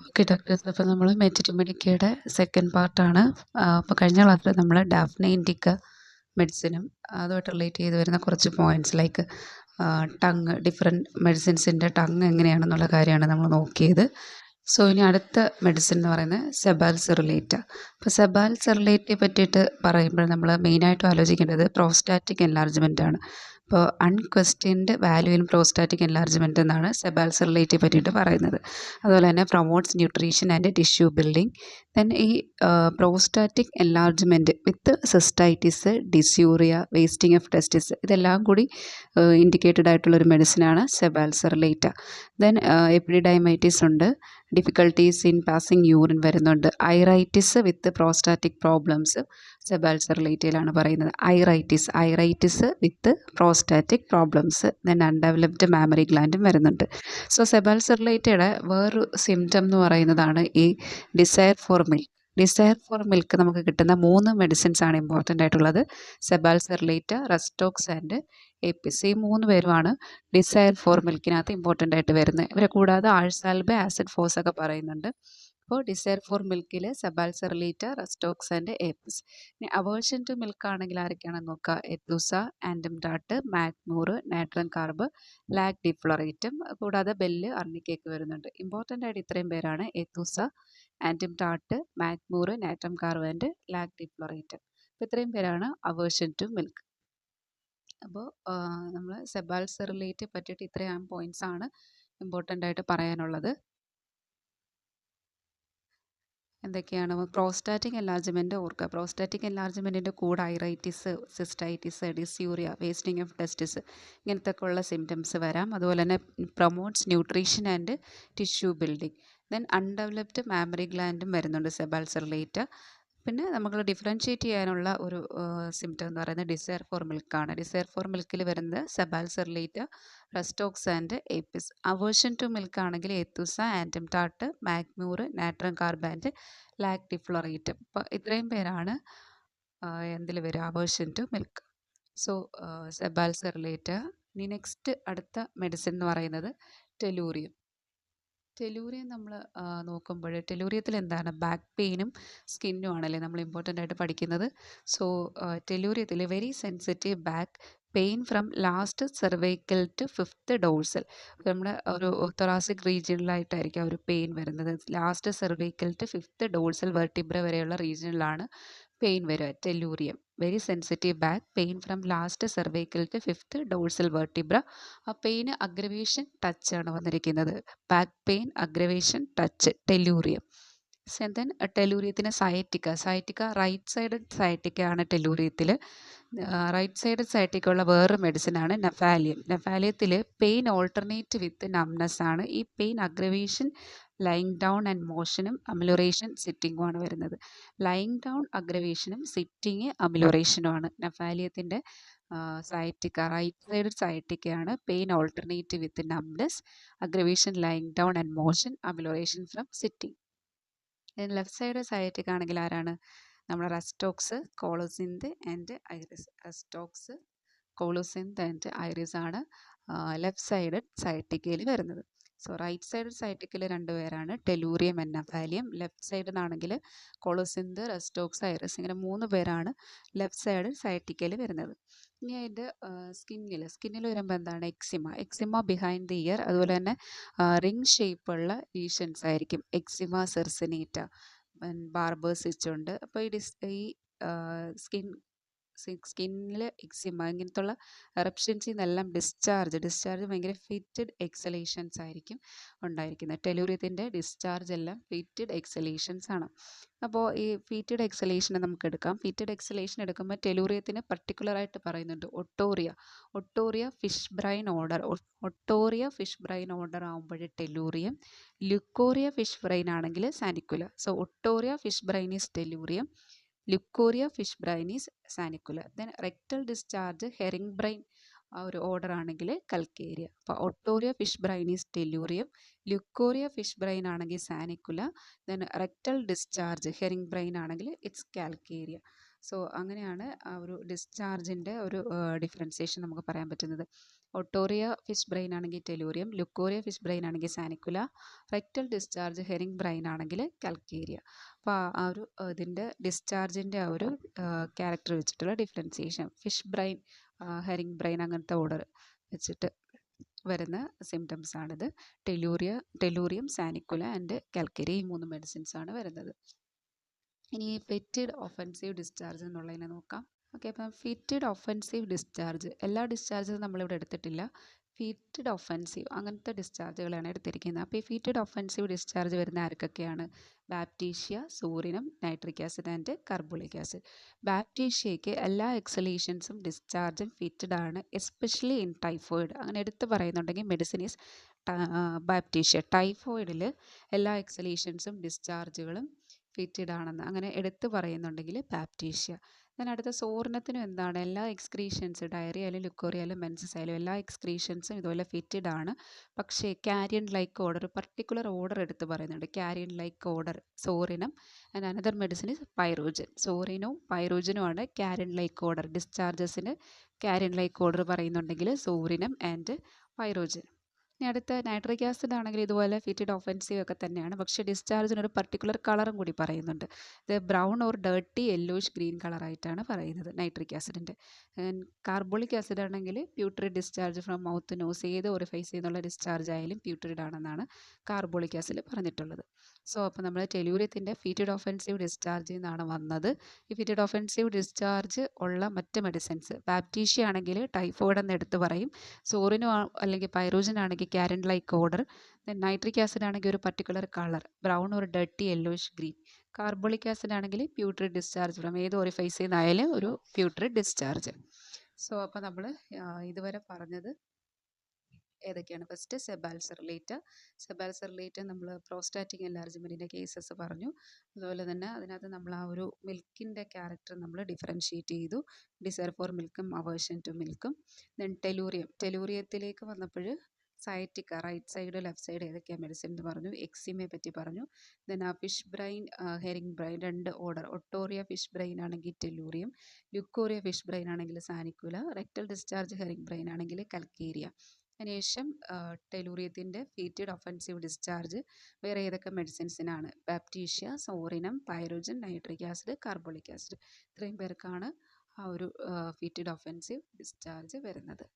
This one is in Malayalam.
ഓക്കെ ഡോക്ടേഴ്സ്, അപ്പോൾ നമ്മൾ മെറ്റിറ്റുമിനിക്കയുടെ സെക്കൻഡ് പാർട്ടാണ്. അപ്പോൾ കഴിഞ്ഞ ക്ലാസ്സിൽ നമ്മൾ ഡാഫ്നെ ഇൻഡിക്ക മെഡിസിനും അതുമായിട്ട് റിലേറ്റ് ചെയ്ത് വരുന്ന കുറച്ച് പോയിൻറ്റ്സ് ലൈക്ക് ടങ്, ഡിഫറെൻറ്റ് മെഡിസിൻസിൻ്റെ ടങ് എങ്ങനെയാണെന്നുള്ള കാര്യമാണ് നമ്മൾ നോക്കിയത്. സോ ഇനി അടുത്ത മെഡിസിൻ എന്ന് പറയുന്നത് സെബാൽ സെറുലേറ്റ. അപ്പോൾ സെബാൽ സെറുലേറ്റയെ പറ്റിയിട്ട് പറയുമ്പോൾ നമ്മൾ മെയിനായിട്ടും ആലോചിക്കേണ്ടത് പ്രോസ്റ്റാറ്റിക് എൻലാർജ്മെൻ്റ് ആണ്. അപ്പോൾ unquestioned value in prostatic enlargement എന്നാണ് സെബാൽ സെറുലേറ്റയെ പറ്റിയിട്ട് പറയുന്നത്. അതുപോലെ തന്നെ promotes nutrition and tissue building. Then ഈ prostatic enlargement with cystitis, dysuria, wasting of testes ഇതെല്ലാം കൂടി ഇൻഡിക്കേറ്റഡ് ആയിട്ടുള്ളൊരു മെഡിസിനാണ് സെബാൽ സെറുലേറ്റ. ദെൻ എപ്പിഡിഡൈമൈറ്റിസ് ഉണ്ട്, ഡിഫിക്കൽട്ടീസ് ഇൻ പാസിങ് യൂറിൻ വരുന്നുണ്ട്, ഐറൈറ്റിസ് വിത്ത് പ്രോസ്റ്റാറ്റിക് പ്രോബ്ലംസ് സെബാൽ സെറുലേറ്റയിലാണ് പറയുന്നത്. Iritis with prostatic problems. Then undeveloped mammary ഗ്ലാൻഡും വരുന്നുണ്ട്. സോ സെബാൽ സെറുലേറ്റയുടെ വേറൊരു സിംറ്റം എന്ന് പറയുന്നതാണ് ഈ desire for milk. Desire for milk നമുക്ക് കിട്ടുന്ന 3 മെഡിസിൻസ് ആണ് ഇമ്പോർട്ടൻ്റ് ആയിട്ടുള്ളത്. Sabal serrulata, rhus tox and apis. ഈ 3 പേരുമാണ് ഡിസയർ ഫോർ മിൽക്കിനകത്ത് ഇമ്പോർട്ടൻ്റ് ആയിട്ട് വരുന്നത്. ഇവരെ കൂടാതെ ആഴ്സാൽബ്, ആസിഡ് ഫോസ് ഒക്കെ പറയുന്നുണ്ട്. അപ്പോൾ desire four മിൽക്കിൽ സെബാൽ serrulata, rhus tox and എപ്പിസ്. ഇനി അവേർഷൻ ടു മിൽക്ക് ആണെങ്കിൽ ആരൊക്കെയാണെന്ന് നോക്കുക. എത്തുസ, ആൻറ്റംടാട്ട്, മാഗ്നൂർ, നാട്രൻ കാർബ്, ലാക് ഡിഫ്ലോറേറ്റും കൂടാതെ ബെല്ല്, അർണിക്കേക്ക് വരുന്നുണ്ട്. ഇമ്പോർട്ടൻ്റ് ആയിട്ട് ഇത്രയും പേരാണ് എത്തുസ, ആൻറ്റംടാട്ട്, മാഗ്നൂർ, നാട്രം കാർബ് ആൻഡ് ലാക് ഡിഫ്ലോറേറ്റ്. അപ്പോൾ ഇത്രയും പേരാണ് അവേർഷൻ ടു മിൽക്ക്. അപ്പോൾ നമ്മൾ സെബാൽ സെറുലേറ്റ് പറ്റിയിട്ട് ഇത്രയും പോയിൻറ്റ്സ് ആണ് ഇമ്പോർട്ടൻ്റ് ആയിട്ട് പറയാനുള്ളത്. എന്തൊക്കെയാണ് പ്രോസ്റ്റാറ്റിക് എൻലാർജ്മെൻറ്റ് ഓർക്കുക. പ്രോസ്റ്റാറ്റിക് എൻലാർജ്മെൻറ്റിൻ്റെ കൂടെ iritis, cystitis, dysuria, wasting of testis ഇങ്ങനത്തെ ഒക്കെ ഉള്ള സിംറ്റംസ് വരാം. അതുപോലെ തന്നെ promotes nutrition and tissue building. Then undeveloped mammary ഗ്ലാൻഡും വരുന്നുണ്ട് സെബാൽ സെറുലേറ്റ. പിന്നെ നമുക്ക് ഡിഫറൻഷ്യേറ്റ് ചെയ്യാനുള്ള ഒരു സിംറ്റം എന്ന് പറയുന്നത് ഡിസയർ ഫോർ മിൽക്കാണ്. ഡിസയർ ഫോർ മിൽക്കിൽ വരുന്നത് സെബാൽ serrulata, rhus tox and എപ്പിസ്. Aversion to milk ആണെങ്കിൽ എത്തുസ, ആൻറ്റംടാട്ട്, മാഗ്നൂർ, നാട്രം കാർബ് ആൻഡ് ലാക് ഡിഫ്ലോറേറ്റ്. അപ്പോൾ ഇത്രയും പേരാണ് എന്തിൽ വരിക, അവേർഷൻ ടു മിൽക്ക്. സോ സെബാൽ സെറുലേറ്റ. ഇനി നെക്സ്റ്റ് അടുത്ത മെഡിസിൻ എന്ന് പറയുന്നത് ടെലൂറിയം. ടെലൂറിയം നമ്മൾ നോക്കുമ്പോൾ ടെലൂറിയത്തിൽ എന്താണ് ബാക്ക് പെയിനും സ്കിന്നും ആണല്ലേ നമ്മൾ ഇമ്പോർട്ടൻ്റ് ആയിട്ട് പഠിക്കുന്നത്. സോ ടെലൂറിയത്തിൽ very sensitive back pain from last cervical to 5th dorsal. നമ്മുടെ ഒരു തൊറാസിക് റീജിയനിലായിട്ടായിരിക്കും ആ ഒരു പെയിൻ വരുന്നത്. Last cervical to 5th dorsal vertebra വരെയുള്ള റീജിയനിലാണ് പെയിൻ വരിക. Tellurium very sensitive back pain from last cervical to 5th dorsal vertebra. ആ പെയിന് അഗ്രവേഷൻ ടച്ച് ആണ് വന്നിരിക്കുന്നത്. Back pain aggravation touch tellurium. Then ടെലൂറിയത്തിന് സയറ്റിക്ക റൈറ്റ് സൈഡ് സയറ്റിക്ക ആണ് ടെലൂറിയത്തിൽ. റൈറ്റ് സൈഡ് സയറ്റിക്കുള്ള വേറൊരു മെഡിസിനാണ് നെഫാലിയം. നെഫാലിയത്തിൽ പെയിൻ ഓൾട്ടർനേറ്റ് വിത്ത് നംനെസ് ആണ്. ഈ pain aggravation lying down and മോഷനും അമിലോറേഷൻ സിറ്റിങ്ങും ആണ് വരുന്നത്. ലൈങ് ഡൗൺ അഗ്രവേഷനും സിറ്റിങ് അമിലോറേഷനുമാണ് നെഫാലിയത്തിൻ്റെ സയറ്റിക്ക. റൈറ്റ് സൈഡ് സയറ്റിക്കയാണ് pain alternate with numbness, aggravation lying down and motion, amelioration from sitting. Left side sciatica ആണെങ്കിൽ ആരാണ് നമ്മുടെ rhus tox, colocynth and iris. Rhus tox, colocynth and iris ആണ് ലെഫ്റ്റ് സൈഡ് സയറ്റിക്കയിൽ വരുന്നത്. സോ റൈറ്റ് സൈഡ് സയറ്റിക്കൽ 2 പേരാണ് tellurium and gnaphalium. Left side എന്നാണെങ്കിൽ കോളോസിന്ത്, റെസ്റ്റോക്സ്, ഐറിസ് ഇങ്ങനെ 3 പേരാണ് ലെഫ്റ്റ് സൈഡ് സയറ്റിക്കൽ വരുന്നത്. ഇനി അതിൻ്റെ സ്കിന്നിൽ വരുമ്പോൾ എന്താണ് എക്സിമ ബിഹൈൻഡ് ദി ഇയർ. അതുപോലെ തന്നെ റിംഗ് ഷേപ്പുള്ള ലീഷൻസ് ആയിരിക്കും. എക്സിമ സെർസിനേറ്റ, ബാർബേഴ്സ് സ്റ്റിച്ച് ഉണ്ട്. അപ്പോൾ ഈ സ്കിന്നിൽ എക്സിമ ഇങ്ങനത്തുള്ള എറപ്ഷൻസിൽ നിന്നെല്ലാം ഡിസ്ചാർജ് ഭയങ്കര ഫിറ്റഡ് എക്സലേഷൻസ് ആയിരിക്കും ഉണ്ടായിരിക്കുന്നത്. ടെലൂറിയത്തിൻ്റെ ഡിസ്ചാർജ് എല്ലാം ഫിറ്റഡ് എക്സലേഷൻസ് ആണ്. അപ്പോൾ ഈ ഫീറ്റഡ് എക്സലേഷൻ നമുക്ക് എടുക്കാം. ഫീറ്റഡ് എക്സലേഷൻ എടുക്കുമ്പോൾ ടെലൂറിയത്തിന് പർട്ടിക്കുലറായിട്ട് പറയുന്നുണ്ട് ഒട്ടോറിയ ഫിഷ് ബ്രൈൻ ഓർഡർ ആകുമ്പോൾ ടെലൂറിയം, ലുക്കോറിയ ഫിഷ് ബ്രൈൻ ആണെങ്കിൽ sanicula. So otorrhoea fish brine is tellurium, leucorrhoea fish brine is sanicula. Then rectal discharge herring brine ആ ഒരു ഓർഡർ ആണെങ്കിൽ കൽക്കേരിയ. അപ്പോൾ otorrhoea fish brine is tellurium, leucorrhoea fish brine ആണെങ്കിൽ sanicula, then rectal discharge herring brine ആണെങ്കിൽ ഇറ്റ്സ് കാൽക്കേരിയ. സോ അങ്ങനെയാണ് ആ ഒരു ഡിസ്ചാർജിൻ്റെ ഒരു ഡിഫറൻസിയേഷൻ നമുക്ക് പറയാൻ പറ്റുന്നത്. ഒട്ടോറിയ ഫിഷ് ബ്രെയിൻ ആണെങ്കിൽ ടെലൂരിയം, ലുക്കോറിയ ഫിഷ് ബ്രെയിൻ ആണെങ്കിൽ sanicula, rectal discharge herring brain ആണെങ്കിൽ കൽക്കേരിയ. അപ്പോൾ ആ ഒരു ഇതിൻ്റെ ഡിസ്ചാർജിൻ്റെ ആ ഒരു ക്യാരക്ടർ വെച്ചിട്ടുള്ള differentiation, fish brain, herring brain അങ്ങനത്തെ ഓർഡർ വെച്ചിട്ട് വരുന്ന സിംറ്റംസ് ആണിത്. ടെലൂറിയം, സാനിക്കുല ആൻഡ് കൽക്കേരിയ, ഈ 3 മെഡിസിൻസ് ആണ് വരുന്നത്. ഇനി ഫിറ്റഡ് ഒഫൻസീവ് ഡിസ്ചാർജ് എന്നുള്ളതിനെ നോക്കാം. ഓക്കെ, അപ്പം ഫിറ്റഡ് ഒഫൻസീവ് ഡിസ്ചാർജ്, എല്ലാ ഡിസ്ചാർജും നമ്മളിവിടെ എടുത്തിട്ടില്ല. ഫിറ്റഡ് ഒഫൻസീവ് അങ്ങനത്തെ ഡിസ്ചാർജുകളാണ് എടുത്തിരിക്കുന്നത്. അപ്പോൾ ഈ ഫിറ്റഡ് ഒഫൻസീവ് ഡിസ്ചാർജ് വരുന്ന ആർക്കൊക്കെയാണ്? Baptisia, psorinum, nitric acid and carbolic acid. ബാപ്റ്റീഷ്യയ്ക്ക് എല്ലാ എക്സലേഷൻസും ഡിസ്ചാർജും ഫിറ്റഡ് ആണ്, എസ്പെഷ്യലി ഇൻ ടൈഫോയിഡ്. അങ്ങനെ എടുത്ത് പറയുന്നുണ്ടെങ്കിൽ മെഡിസിൻ ഈസ് ബാപ്റ്റീഷ്യ. ടൈഫോയിഡിൽ എല്ലാ എക്സലേഷൻസും ഡിസ്ചാർജുകളും ഫിറ്റഡ് ആണെന്ന് അങ്ങനെ എടുത്ത് പറയുന്നുണ്ടെങ്കിൽ ബാപ്റ്റീഷ്യ. then അടുത്ത സോറിനത്തിനും എന്താണ്? എല്ലാ എക്സ്ക്രീഷൻസ്, ഡയറി ആയാലും ലുക്കോറി ആയാലും മെൻസസ് ആയാലും എല്ലാ എക്സ്ക്രീഷൻസും ഇതുപോലെ ഫിറ്റഡ് ആണ്. പക്ഷേ carrion like odour, particular odour എടുത്ത് പറയുന്നുണ്ട്. Carrion like odour psorinum and another medicine is pyrogen. സോറിനും പൈറോജനുമാണ് ക്യാരിയൻ ലൈക്ക് ഓർഡർ. ഡിസ്ചാർജസിന് ക്യാരിയൻ ലൈക്ക് ഓർഡർ പറയുന്നുണ്ടെങ്കിൽ സോറിനം ആൻഡ് പൈറോജൻ. ഇനി അടുത്ത നൈട്രിക് ആസിഡ് ആണെങ്കിൽ ഇതുപോലെ ഫിറ്റഡ് ഒഫൻസീവ് ഒക്കെ തന്നെയാണ്. പക്ഷേ ഡിസ്ചാർജിന് ഒരു പർട്ടിക്കുലർ കളറും കൂടി പറയുന്നുണ്ട്. ഇത് brown or dirty yellowish green കളറായിട്ടാണ് പറയുന്നത് നൈട്രിക് ആസിഡിൻ്റെ. കാർബോളിക് ആസിഡ് ആണെങ്കിൽ putrid discharge from mouth, nose, ഏത് ഓറിഫൈസിൽ നിന്നുള്ള ഡിസ്ചാർജ് ആയാലും പ്യൂട്രിഡ് ആണെന്നാണ് കാർബോളിക് ആസിഡ് പറഞ്ഞിട്ടുള്ളത്. സോ അപ്പോൾ നമ്മൾ ടെലൂരിയത്തിൻ്റെ ഫിറ്റഡ് ഒഫൻസീവ് ഡിസ്ചാർജിൽ നിന്നാണ് വന്നത്. ഈ ഫിറ്റഡ് ഒഫൻസീവ് ഡിസ്ചാർജ് ഉള്ള മറ്റ് മെഡിസിൻസ്, ബാപ്റ്റീഷ്യ ആണെങ്കിൽ ടൈഫോയിഡ് എന്ന് എടുത്ത് പറയും. സോറിനോ അല്ലെങ്കിൽ പൈറോജൻ ആണെങ്കിൽ carrion like odour, then nitric acid ആണെങ്കിൽ ഒരു പർട്ടിക്കുലർ കളർ, ബ്രൗൺ ഒരു dirty yellowish green. Carbolic acid ആണെങ്കിൽ പ്യൂട്രിഡ് ഡിസ്ചാർജ് ഫ്രം ഏത് ഓറിഫൈസിൽ നിന്നായാലും ഒരു പ്യൂട്രിഡ് ഡിസ്ചാർജ്. സോ അപ്പോൾ നമ്മൾ ഇതുവരെ പറഞ്ഞത് ഏതൊക്കെയാണ്? ഫസ്റ്റ് സെബാൽസറിലേറ്റ് നമ്മൾ പ്രോസ്റ്റാറ്റിക് എൻലാർജ്മെൻറ്റിൻ്റെ കേസസ് പറഞ്ഞു. അതുപോലെ തന്നെ അതിനകത്ത് നമ്മൾ ആ ഒരു മിൽക്കിൻ്റെ ക്യാരക്ടർ നമ്മൾ ഡിഫറൻഷ്യേറ്റ് ചെയ്തു, ഡിസയർ ഫോർ മിൽക്കും അവേർഷൻ ടു മിൽക്കും. ദെൻ ടെലൂറിയത്തിലേക്ക് വന്നപ്പോൾ sciatica, right side left side ഏതൊക്കെയാണ് മെഡിസിൻ എന്ന് പറഞ്ഞു. എക്സിമയെ പറ്റി പറഞ്ഞു. ദെൻ ആ fish brain, herring brain, 2 odour. Otorrhoea fish brain ആണെങ്കിൽ ടെലൂറിയം, ലുക്കോറിയ ഫിഷ് ബ്രെയിൻ ആണെങ്കിൽ sanicula, rectal discharge herring brain ആണെങ്കിൽ കൽക്കേരിയ. അതിനുശേഷം ടെലൂറിയത്തിൻ്റെ ഫീറ്റഡ് ഒഫൻസീവ് ഡിസ്ചാർജ് വേറെ ഏതൊക്കെ മെഡിസിൻസിനാണ്? Baptisia, psorinum, pyrogen, nitric acid, carbolic acid. ഇത്രയും പേർക്കാണ് ആ ഒരു ഫീറ്റഡ് ഒഫൻസീവ് ഡിസ്ചാർജ് വരുന്നത്.